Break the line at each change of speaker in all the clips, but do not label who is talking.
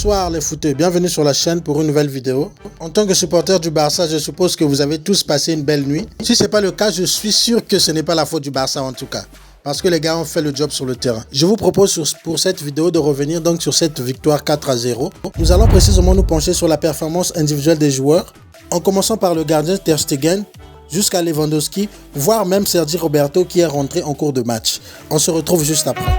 Bonsoir les footeux, bienvenue sur la chaîne pour une nouvelle vidéo. En tant que supporter du Barça, je suppose que vous avez tous passé une belle nuit. Si ce n'est pas le cas, je suis sûr que ce n'est pas la faute du Barça en tout cas. Parce que les gars ont fait le job sur le terrain. Je vous propose pour cette vidéo de revenir donc sur cette victoire 4-0. Nous allons précisément nous pencher sur la performance individuelle des joueurs, en commençant par le gardien Ter Stegen, jusqu'à Lewandowski, voire même Sergi Roberto qui est rentré en cours de match. On se retrouve juste après.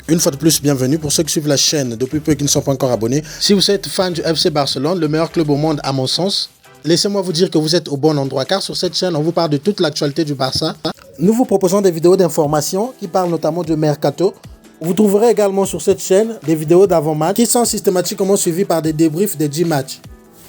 Une fois de plus, bienvenue pour ceux qui suivent la chaîne depuis peu et qui ne sont pas encore abonnés. Si vous êtes fan du FC Barcelone, le meilleur club au monde à mon sens, laissez-moi vous dire que vous êtes au bon endroit car sur cette chaîne, on vous parle de toute l'actualité du Barça. Nous vous proposons des vidéos d'information qui parlent notamment du Mercato. Vous trouverez également sur cette chaîne des vidéos d'avant-match qui sont systématiquement suivies par des débriefs des 10 matchs.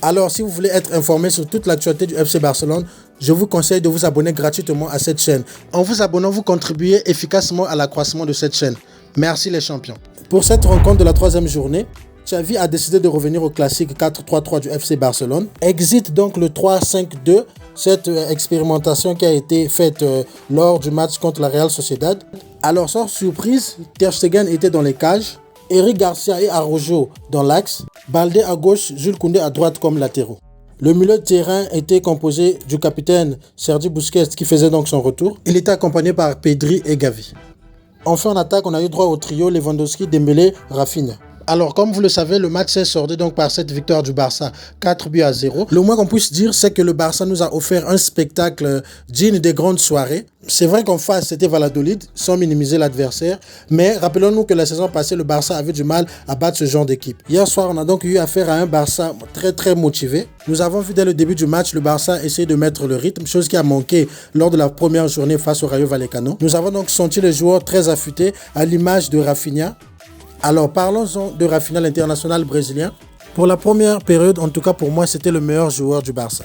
Alors, si vous voulez être informé sur toute l'actualité du FC Barcelone, je vous conseille de vous abonner gratuitement à cette chaîne. En vous abonnant, vous contribuez efficacement à l'accroissement de cette chaîne. Merci les champions. Pour cette rencontre de la troisième journée, Xavi a décidé de revenir au classique 4-3-3 du FC Barcelone. Exit donc le 3-5-2, cette expérimentation qui a été faite lors du match contre la Real Sociedad. Alors, sans surprise, Ter Stegen était dans les cages, Eric Garcia et Araujo dans l'axe, Baldé à gauche, Jules Koundé à droite comme latéraux. Le milieu de terrain était composé du capitaine Sergi Busquets qui faisait donc son retour. Il était accompagné par Pedri et Gavi. Enfin en attaque, on a eu droit au trio Lewandowski, Dembélé, Rafinha. Alors comme vous le savez, le match s'est soldé donc par cette victoire du Barça 4-0. Le moins qu'on puisse dire, c'est que le Barça nous a offert un spectacle digne des grandes soirées. C'est vrai qu'en face, c'était Valladolid, sans minimiser l'adversaire. Mais rappelons-nous que la saison passée, le Barça avait du mal à battre ce genre d'équipe. Hier soir, on a donc eu affaire à un Barça très motivé. Nous avons vu dès le début du match, le Barça essayer de mettre le rythme, chose qui a manqué lors de la première journée face au Rayo Vallecano. Nous avons donc senti les joueurs très affûtés à l'image de Rafinha. Alors parlons-en de Rafinha, l'international brésilien. Pour la première période, en tout cas pour moi, c'était le meilleur joueur du Barça.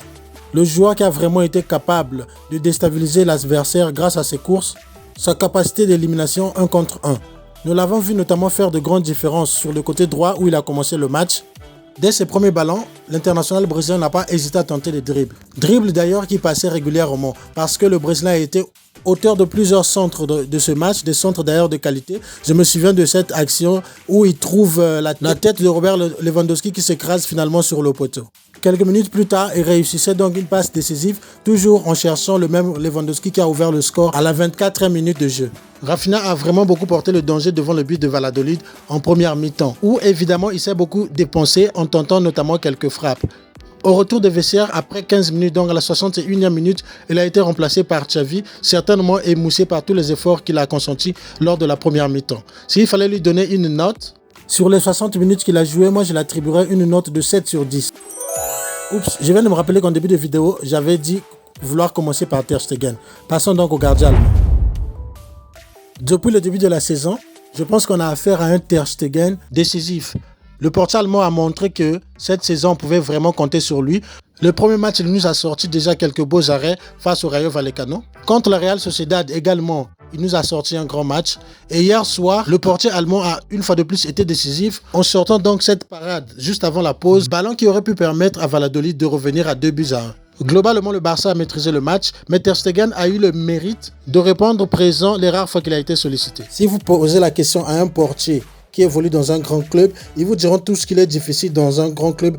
Le joueur qui a vraiment été capable de déstabiliser l'adversaire grâce à ses courses, sa capacité d'élimination 1 contre 1. Nous l'avons vu notamment faire de grandes différences sur le côté droit où il a commencé le match. Dès ses premiers ballons, l'international brésilien n'a pas hésité à tenter les dribbles. Dribbles d'ailleurs qui passaient régulièrement parce que le Brésilien a été auteur de plusieurs centres de ce match, des centres d'ailleurs de qualité. Je me souviens de cette action où il trouve la tête de Robert Lewandowski qui s'écrase finalement sur le poteau. Quelques minutes plus tard, il réussissait donc une passe décisive, toujours en cherchant le même Lewandowski qui a ouvert le score à la 24e minute de jeu. Rafinha a vraiment beaucoup porté le danger devant le but de Valladolid en première mi-temps, où évidemment il s'est beaucoup dépensé en tentant notamment quelques frappes. Au retour des vestiaires, après 15 minutes, donc à la 61e minute, il a été remplacé par Xavi, certainement émoussé par tous les efforts qu'il a consentis lors de la première mi-temps. S'il fallait lui donner une note, sur les 60 minutes qu'il a joué, moi je l'attribuerais une note de 7 sur 10. Oups, je viens de me rappeler qu'en début de vidéo, j'avais dit vouloir commencer par Ter Stegen. Passons donc au gardien allemand. Depuis le début de la saison, je pense qu'on a affaire à un Ter Stegen décisif. Le portier allemand a montré que cette saison, on pouvait vraiment compter sur lui. Le premier match, il nous a sorti déjà quelques beaux arrêts face au Rayo Vallecano. Contre la Real Sociedad également, il nous a sorti un grand match. Et hier soir, le portier allemand a une fois de plus été décisif en sortant donc cette parade juste avant la pause. Ballon qui aurait pu permettre à Valladolid de revenir à 2-1. Globalement, le Barça a maîtrisé le match, mais Ter Stegen a eu le mérite de répondre présent les rares fois qu'il a été sollicité. Si vous posez la question à un portier qui évolue dans un grand club, ils vous diront tout ce qu'il est difficile dans un grand club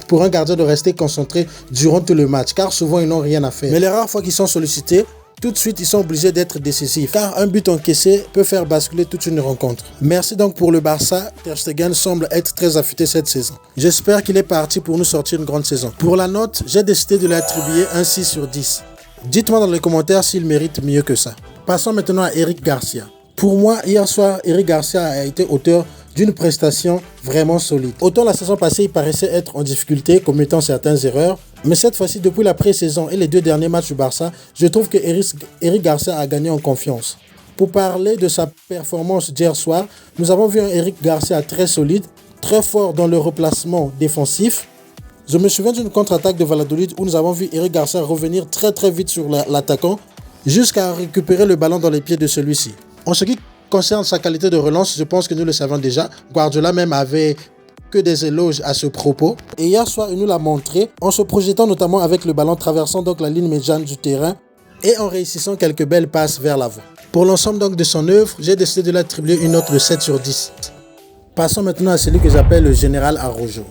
pour un gardien de rester concentré durant tout le match, car souvent ils n'ont rien à faire. Mais les rares fois qu'ils sont sollicités, tout de suite ils sont obligés d'être décisifs, car un but encaissé peut faire basculer toute une rencontre. Merci donc pour le Barça, Ter Stegen semble être très affûté cette saison. J'espère qu'il est parti pour nous sortir une grande saison. Pour la note, j'ai décidé de lui attribuer un 6 sur 10. Dites-moi dans les commentaires s'il mérite mieux que ça. Passons maintenant à Eric Garcia. Pour moi, hier soir, Eric Garcia a été auteur d'une prestation vraiment solide. Autant la saison passée, il paraissait être en difficulté, commettant certaines erreurs. Mais cette fois-ci, depuis la pré-saison et les 2 derniers matchs du Barça, je trouve que Eric Garcia a gagné en confiance. Pour parler de sa performance d'hier soir, nous avons vu un Eric Garcia très solide, très fort dans le replacement défensif. Je me souviens d'une contre-attaque de Valladolid où nous avons vu Eric Garcia revenir très vite sur l'attaquant jusqu'à récupérer le ballon dans les pieds de celui-ci. En ce qui concerne sa qualité de relance, je pense que nous le savons déjà. Guardiola même avait que des éloges à ce propos. Et hier soir, il nous l'a montré en se projetant notamment avec le ballon traversant donc la ligne médiane du terrain et en réussissant quelques belles passes vers l'avant. Pour l'ensemble donc de son œuvre, j'ai décidé de lui attribuer une note de 7 sur 10. Passons maintenant à celui que j'appelle le général Araujo.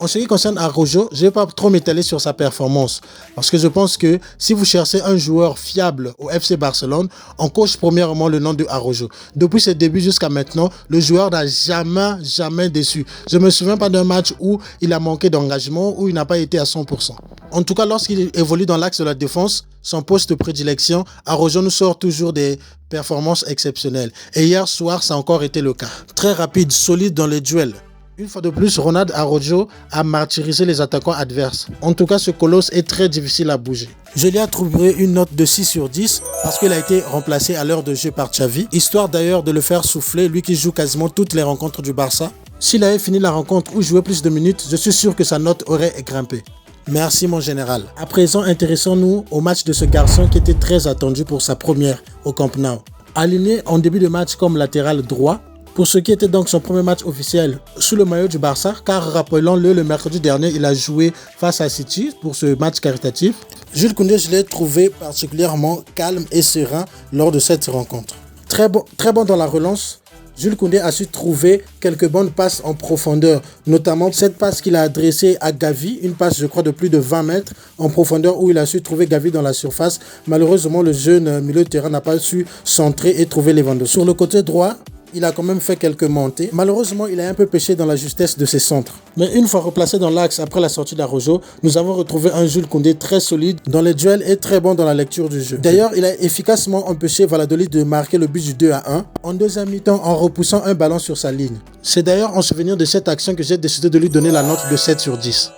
En ce qui concerne Araujo, je ne vais pas trop m'étaler sur sa performance parce que je pense que si vous cherchez un joueur fiable au FC Barcelone, on coche premièrement le nom de Araujo. Depuis ses débuts jusqu'à maintenant, le joueur n'a jamais déçu. Je ne me souviens pas d'un match où il a manqué d'engagement, où il n'a pas été à 100%. En tout cas, lorsqu'il évolue dans l'axe de la défense, son poste de prédilection, Araujo nous sort toujours des performances exceptionnelles. Et hier soir, ça a encore été le cas. Très rapide, solide dans les duels. Une fois de plus, Ronald Araujo a martyrisé les attaquants adverses. En tout cas, ce colosse est très difficile à bouger. Je lui ai attribué une note de 6 sur 10 parce qu'il a été remplacé à l'heure de jeu par Xavi, histoire d'ailleurs de le faire souffler, lui qui joue quasiment toutes les rencontres du Barça. S'il avait fini la rencontre ou joué plus de minutes, je suis sûr que sa note aurait grimpé. Merci mon général. À présent, intéressons-nous au match de ce garçon qui était très attendu pour sa première au Camp Nou. Aligné en début de match comme latéral droit, pour ce qui était donc son premier match officiel sous le maillot du Barça, car rappelons-le, le mercredi dernier, il a joué face à City pour ce match caritatif. Jules Koundé, je l'ai trouvé particulièrement calme et serein lors de cette rencontre. Très bon dans la relance. Jules Koundé a su trouver quelques bonnes passes en profondeur, notamment cette passe qu'il a adressée à Gavi, une passe je crois de plus de 20 mètres en profondeur où il a su trouver Gavi dans la surface. Malheureusement, le jeune milieu de terrain n'a pas su centrer et trouver Lewandowski. Sur le côté droit, il a quand même fait quelques montées. Malheureusement, il a un peu péché dans la justesse de ses centres. Mais une fois replacé dans l'axe après la sortie d'Araujo, nous avons retrouvé un Jules Koundé très solide dans les duels et très bon dans la lecture du jeu. D'ailleurs, il a efficacement empêché Valladolid de marquer le but du 2-1 en deuxième mi-temps en repoussant un ballon sur sa ligne. C'est d'ailleurs en souvenir de cette action que j'ai décidé de lui donner la note de 7 sur 10.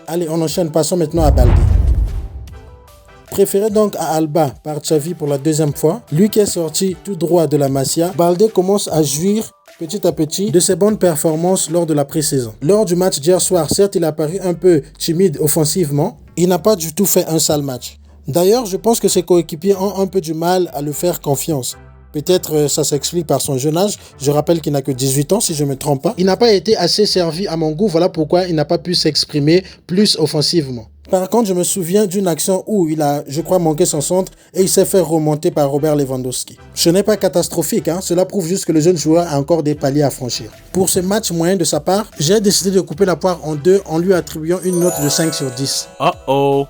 Allez, on enchaîne, passons maintenant à Baldé. Préféré donc à Alba par Xavi pour la deuxième fois, lui qui est sorti tout droit de la Masia, Baldé commence à jouir petit à petit de ses bonnes performances lors de la pré-saison. Lors du match d'hier soir, certes il a paru un peu timide offensivement, il n'a pas du tout fait un sale match. D'ailleurs, je pense que ses coéquipiers ont un peu du mal à le faire confiance. Peut-être ça s'explique par son jeune âge. Je rappelle qu'il n'a que 18 ans si je ne me trompe pas. Il n'a pas été assez servi à mon goût, voilà pourquoi il n'a pas pu s'exprimer plus offensivement. Par contre, je me souviens d'une action où il a, je crois, manqué son centre et il s'est fait remonter par Robert Lewandowski. Ce n'est pas catastrophique, cela prouve juste que le jeune joueur a encore des paliers à franchir. Pour ce match moyen de sa part, j'ai décidé de couper la poire en deux en lui attribuant une note de 5 sur 10.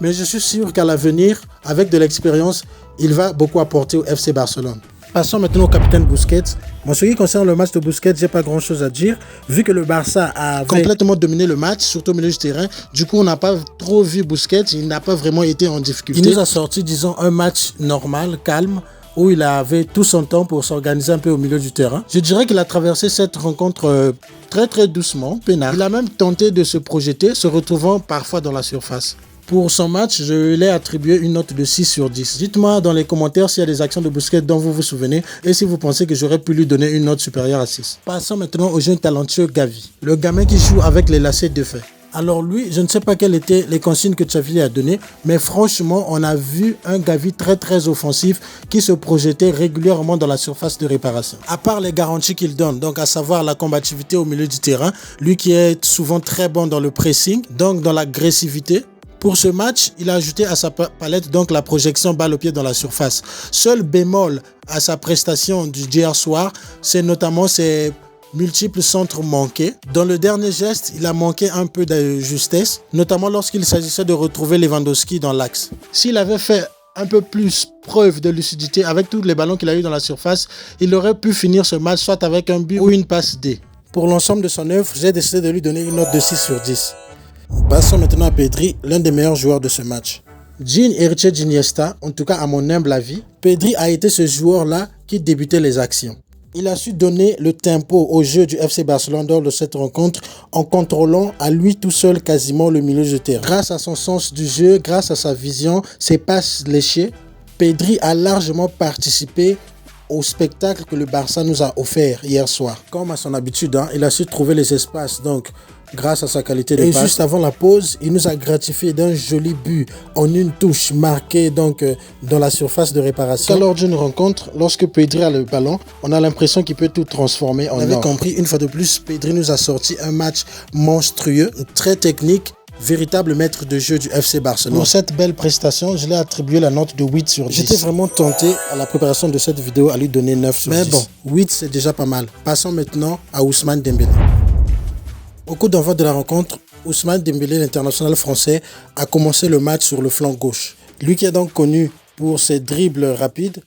Mais je suis sûr qu'à l'avenir, avec de l'expérience, il va beaucoup apporter au FC Barcelone. Passons maintenant au capitaine Busquets. En ce qui concerne le match de Busquets, j'ai pas grand chose à dire. Vu que le Barça a complètement dominé le match, surtout au milieu du terrain, du coup on n'a pas trop vu Busquets, il n'a pas vraiment été en difficulté. Il nous a sorti, disons, un match normal, calme, où il avait tout son temps pour s'organiser un peu au milieu du terrain. Je dirais qu'il a traversé cette rencontre très doucement, peinard. Il a même tenté de se projeter, se retrouvant parfois dans la surface. Pour son match, je lui ai attribué une note de 6 sur 10. Dites-moi dans les commentaires s'il y a des actions de Busquets dont vous vous souvenez et si vous pensez que j'aurais pu lui donner une note supérieure à 6. Passons maintenant au jeune talentueux Gavi, le gamin qui joue avec les lacets de fer. Alors lui, je ne sais pas quelles étaient les consignes que Xavi lui a données, mais franchement, on a vu un Gavi très offensif qui se projetait régulièrement dans la surface de réparation. À part les garanties qu'il donne, donc à savoir la combativité au milieu du terrain, lui qui est souvent très bon dans le pressing, donc dans l'agressivité. Pour ce match, il a ajouté à sa palette donc la projection balle au pied dans la surface. Seul bémol à sa prestation d'hier soir, c'est notamment ses multiples centres manqués. Dans le dernier geste, il a manqué un peu de justesse, notamment lorsqu'il s'agissait de retrouver Lewandowski dans l'axe. S'il avait fait un peu plus preuve de lucidité avec tous les ballons qu'il a eu dans la surface, il aurait pu finir ce match soit avec un but ou une passe D. Pour l'ensemble de son œuvre, j'ai décidé de lui donner une note de 6 sur 10. Passons maintenant à Pedri, l'un des meilleurs joueurs de ce match. Digne héritier d'Iniesta, en tout cas à mon humble avis, Pedri a été ce joueur-là qui débutait les actions. Il a su donner le tempo au jeu du FC Barcelone lors de cette rencontre en contrôlant à lui tout seul quasiment le milieu de terrain. Grâce à son sens du jeu, grâce à sa vision, ses passes léchées, Pedri a largement participé au spectacle que le Barça nous a offert hier soir. Comme à son habitude, il a su trouver les espaces, donc grâce à sa qualité de passe. Et juste avant la pause, il nous a gratifié d'un joli but en une touche marquée donc dans la surface de réparation. Lors d'une rencontre, lorsque Pedri a le ballon, on a l'impression qu'il peut tout transformer en or. On avait compris, une fois de plus, Pedri nous a sorti un match monstrueux, très technique, véritable maître de jeu du FC Barcelone. Pour cette belle prestation, je l'ai attribué la note de 8 sur 10. J'étais vraiment tenté à la préparation de cette vidéo à lui donner 9 sur 10. Mais bon, 8 c'est déjà pas mal. Passons maintenant à Ousmane Dembélé. Au coup d'envoi de la rencontre, Ousmane Dembélé, l'international français, a commencé le match sur le flanc gauche. Lui qui est donc connu pour ses dribbles rapides,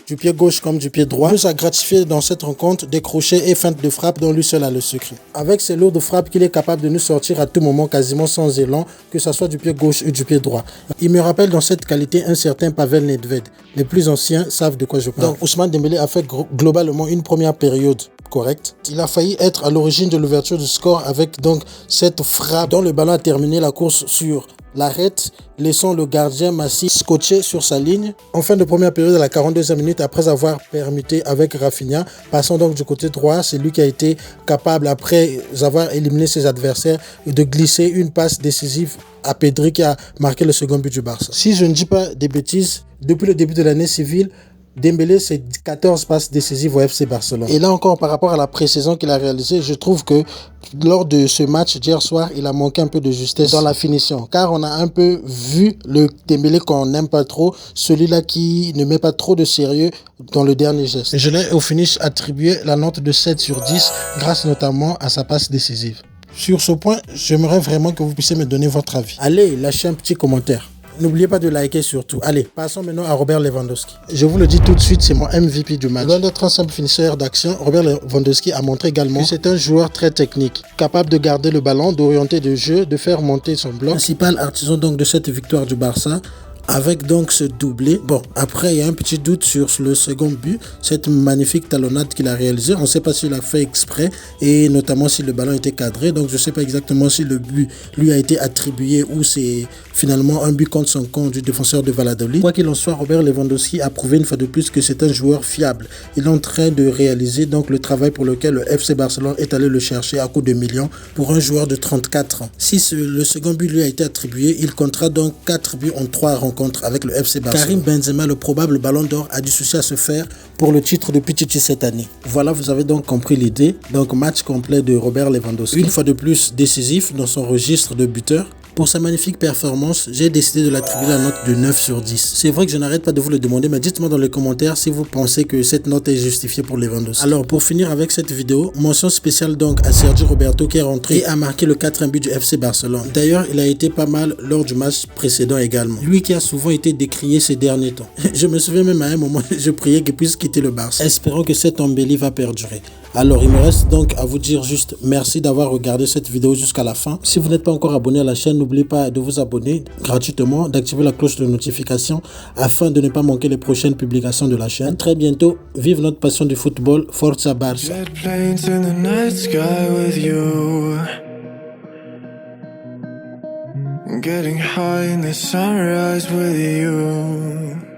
du pied gauche comme du pied droit, nous a gratifié dans cette rencontre des crochets et feintes de frappe dont lui seul a le secret. Avec ses lourdes frappes qu'il est capable de nous sortir à tout moment quasiment sans élan, que ce soit du pied gauche ou du pied droit. Il me rappelle dans cette qualité un certain Pavel Nedved. Les plus anciens savent de quoi je parle. Donc Ousmane Dembélé a fait globalement une première période correct. Il a failli être à l'origine de l'ouverture du score avec donc cette frappe dont le ballon a terminé la course sur l'arrête, laissant le gardien Massi scotché sur sa ligne. En fin de première période, à la 42e minute, après avoir permuté avec Rafinha, passant donc du côté droit, c'est lui qui a été capable, après avoir éliminé ses adversaires, de glisser une passe décisive à Pedri qui a marqué le second but du Barça. Si je ne dis pas des bêtises, depuis le début de l'année civile, Dembélé, c'est 14 passes décisives au FC Barcelone. Et là encore, par rapport à la pré-saison qu'il a réalisée, je trouve que lors de ce match d'hier soir, il a manqué un peu de justesse dans la finition. Car on a un peu vu le Dembélé qu'on n'aime pas trop, celui-là qui ne met pas trop de sérieux dans le dernier geste. Et je l'ai au finish attribué la note de 7 sur 10, grâce notamment à sa passe décisive. Sur ce point, j'aimerais vraiment que vous puissiez me donner votre avis. Allez, lâchez un petit commentaire. N'oubliez pas de liker surtout. Allez, passons maintenant à Robert Lewandowski. Je vous le dis tout de suite, c'est mon MVP du match. Loin d'être un simple finisseur d'action, Robert Lewandowski a montré également que c'est un joueur très technique, capable de garder le ballon, d'orienter le jeu, de faire monter son bloc. Principal artisan donc de cette victoire du Barça, avec donc ce doublé. Bon, après il y a un petit doute sur le second but, cette magnifique talonnade qu'il a réalisée. On ne sait pas s'il a fait exprès et notamment si le ballon était cadré. Donc je ne sais pas exactement si le but lui a été attribué ou c'est finalement un but contre son camp du défenseur de Valladolid. Quoi qu'il en soit, Robert Lewandowski a prouvé une fois de plus que c'est un joueur fiable. Il est en train de réaliser donc le travail pour lequel le FC Barcelone est allé le chercher à coups de millions pour un joueur de 34 ans. Si le second but lui a été attribué, il comptera donc 4 buts en 3 rencontres avec le FC Barcelone. Karim Benzema, le probable ballon d'or, a du souci à se faire pour le titre de Pichichi cette année. Voilà, vous avez donc compris l'idée. Donc match complet de Robert Lewandowski. Une fois de plus décisif dans son registre de buteur. Pour sa magnifique performance, j'ai décidé de l'attribuer la note de 9 sur 10. C'est vrai que je n'arrête pas de vous le demander, mais dites-moi dans les commentaires si vous pensez que cette note est justifiée pour Lewandowski. Alors, pour finir avec cette vidéo, mention spéciale donc à Sergi Roberto qui est rentré et a marqué le 4e but du FC Barcelone. D'ailleurs, il a été pas mal lors du match précédent également. Lui qui a souvent été décrié ces derniers temps. Je me souviens même à un moment, je priais qu'il puisse quitter le Barça. Espérons que cette embellie va perdurer. Alors, il me reste donc à vous dire juste merci d'avoir regardé cette vidéo jusqu'à la fin. Si vous n'êtes pas encore abonné à la chaîne, n'oubliez pas de vous abonner gratuitement, d'activer la cloche de notification afin de ne pas manquer les prochaines publications de la chaîne. À très bientôt. Vive notre passion du football. Forza Barça. Getting high in the sunrise with you.